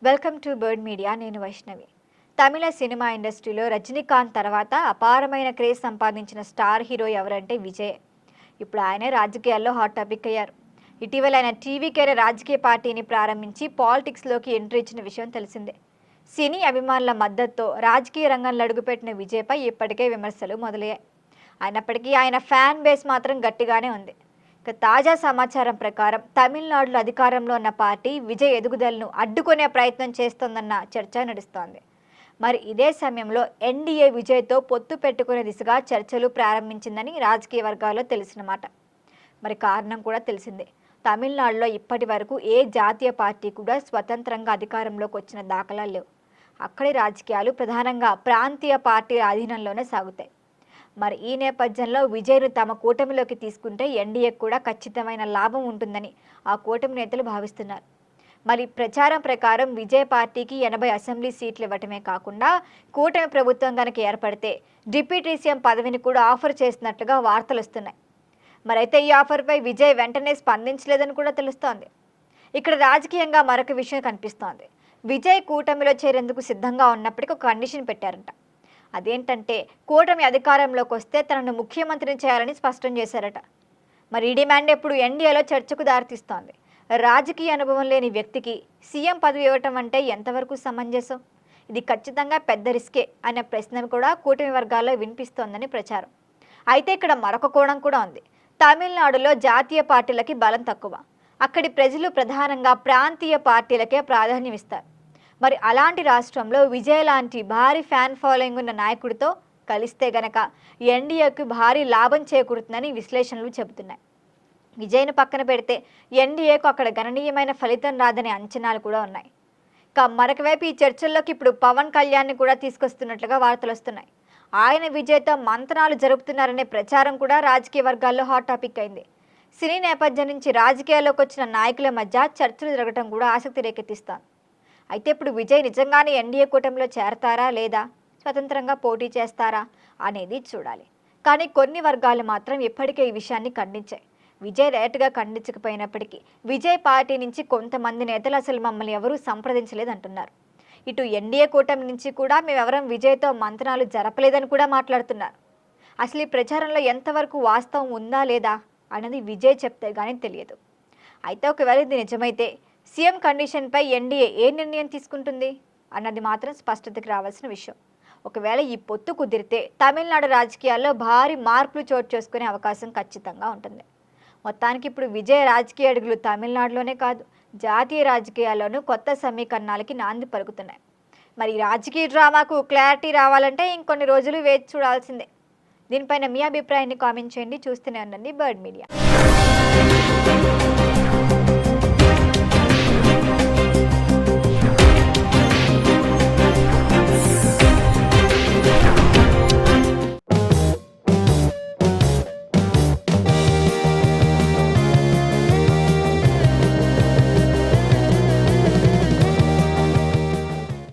Welcome to bird media. నేను వైష్ణవి. తమిళ cinema ఇండస్ట్రీలో రజనీకాంత్ తర్వాత అపారమైన క్రేజ్ సంపాదించిన స్టార్ హీరో ఎవరంటే విజయ్. ఇప్పుడు ఆయనే రాజకీయాల్లో హాట్ టాపిక్ అయ్యారు. ఇటీవల ఆయన టీవీ కెరీర్ రాజకీయ పార్టీని ప్రారంభించి పాలిటిక్స్లోకి ఎంట్రీ ఇచ్చిన విషయం తెలిసిందే. సినీ అభిమానుల మద్దతుతో రాజకీయ రంగంలో అడుగుపెట్టిన విజయ్పై ఇప్పటికే విమర్శలు మొదలయ్యాయి. అయినప్పటికీ ఆయన ఫ్యాన్ బేస్ మాత్రం గట్టిగానే ఉంది. తాజా సమాచారం ప్రకారం తమిళనాడులో అధికారంలో ఉన్న పార్టీ విజయ్ ఎదుగుదలను అడ్డుకునే ప్రయత్నం చేస్తోందన్న చర్చ నడుస్తోంది. మరి ఇదే సమయంలో ఎన్డీఏ విజయ్తో పొత్తు పెట్టుకునే దిశగా చర్చలు ప్రారంభించిందని రాజకీయ వర్గాల్లో తెలిసిన మాట. మరి కారణం కూడా తెలిసిందే. తమిళనాడులో ఇప్పటి వరకు ఏ జాతీయ పార్టీ కూడా స్వతంత్రంగా అధికారంలోకి వచ్చిన దాఖలాలు లేవు. అక్కడి రాజకీయాలు ప్రధానంగా ప్రాంతీయ పార్టీల అధీనంలోనే సాగుతాయి. మరి ఈ నేపథ్యంలో విజయ్ను తమ కూటమిలోకి తీసుకుంటే ఎన్డీఏకు కూడా ఖచ్చితమైన లాభం ఉంటుందని ఆ కూటమి నేతలు భావిస్తున్నారు. మరి ప్రచారం ప్రకారం విజయ్ పార్టీకి 80 అసెంబ్లీ సీట్లు ఇవ్వటమే కాకుండా కూటమి ప్రభుత్వం కనుక ఏర్పడితే డిప్యూటీ సీఎం పదవిని కూడా ఆఫర్ చేసినట్లుగా వార్తలు వస్తున్నాయి. మరైతే ఈ ఆఫర్పై విజయ్ వెంటనే స్పందించలేదని కూడా తెలుస్తోంది. ఇక్కడ రాజకీయంగా మరొక విషయం కనిపిస్తోంది. విజయ్ కూటమిలో చేరేందుకు సిద్ధంగా ఉన్నప్పటికీ ఒక కండిషన్ పెట్టారంట. అదేంటంటే కూటమి అధికారంలోకి వస్తే తనను ముఖ్యమంత్రిని చేయాలని స్పష్టం చేశారట. మరి ఈ డిమాండ్ ఎప్పుడు ఎన్డీఏలో చర్చకు దారితీస్తోంది. రాజకీయ అనుభవం లేని వ్యక్తికి సీఎం పదవి ఇవ్వటం అంటే ఎంతవరకు సమంజసం? ఇది ఖచ్చితంగా పెద్ద రిస్కే అనే ప్రశ్న కూడా కూటమి వర్గాల్లో వినిపిస్తోందని ప్రచారం. అయితే ఇక్కడ మరొక కోణం కూడా ఉంది. తమిళనాడులో జాతీయ పార్టీలకి బలం తక్కువ. అక్కడి ప్రజలు ప్రధానంగా ప్రాంతీయ పార్టీలకే ప్రాధాన్యం ఇస్తారు. మరి అలాంటి రాష్ట్రంలో విజయ్ లాంటి భారీ ఫ్యాన్ ఫాలోయింగ్ ఉన్న నాయకుడితో కలిస్తే గనక ఎన్డీఏకు భారీ లాభం చేకూరుతుందని విశ్లేషణలు చెబుతున్నాయి. విజయ్ను పక్కన పెడితే ఎన్డీఏకు అక్కడ గణనీయమైన ఫలితం రాదనే అంచనాలు కూడా ఉన్నాయి. మరొక వైపు ఈ చర్చల్లోకి ఇప్పుడు పవన్ కళ్యాణ్ని కూడా తీసుకొస్తున్నట్లుగా వార్తలు వస్తున్నాయి. ఆయన విజయ్తో మంతనాలు జరుపుతున్నారనే ప్రచారం కూడా రాజకీయ వర్గాల్లో హాట్ టాపిక్ అయింది. సినీ నేపథ్యం నుంచి రాజకీయాల్లోకి వచ్చిన నాయకుల మధ్య చర్చలు జరగడం కూడా ఆసక్తి రేకెత్తిస్తోంది. అయితే ఇప్పుడు విజయ్ నిజంగానే ఎన్డీఏ కూటమిలో చేరతారా లేదా స్వతంత్రంగా పోటీ చేస్తారా అనేది చూడాలి. కానీ కొన్ని వర్గాలు మాత్రం ఇప్పటికే ఈ విషయాన్ని ఖండించాయి. విజయ్ డైరెక్ట్గా ఖండించకపోయినప్పటికీ విజయ్ పార్టీ నుంచి కొంతమంది నేతలు అసలు మమ్మల్ని ఎవరూ సంప్రదించలేదంటున్నారు. ఇటు ఎన్డీఏ కూటమి నుంచి కూడా మేమెవరం విజయ్తో మంతనాలు జరపలేదని కూడా మాట్లాడుతున్నారు. అసలు ఈ ప్రచారంలో ఎంతవరకు వాస్తవం ఉందా లేదా అన్నది విజయ్ చెప్తే కానీ తెలియదు. అయితే ఒకవేళ ఇది నిజమైతే సీఎం కండిషన్పై ఎన్డీఏ ఏ నిర్ణయం తీసుకుంటుంది అన్నది మాత్రం స్పష్టతకి రావాల్సిన విషయం. ఒకవేళ ఈ పొత్తు కుదిరితే తమిళనాడు రాజకీయాల్లో భారీ మార్పులు చోటు చేసుకునే అవకాశం ఖచ్చితంగా ఉంటుంది. మొత్తానికి ఇప్పుడు విజయ్ రాజకీయ అడుగులు తమిళనాడులోనే కాదు జాతీయ రాజకీయాల్లోనూ కొత్త సమీకరణాలకి నాంది పలుకుతున్నాయి. మరి రాజకీయ డ్రామాకు క్లారిటీ రావాలంటే ఇంకొన్ని రోజులు వేచి చూడాల్సిందే. దీనిపైన మీ అభిప్రాయాన్ని కామెంట్ చేయండి. చూస్తూనే ఉండండి బర్డ్ మీడియా.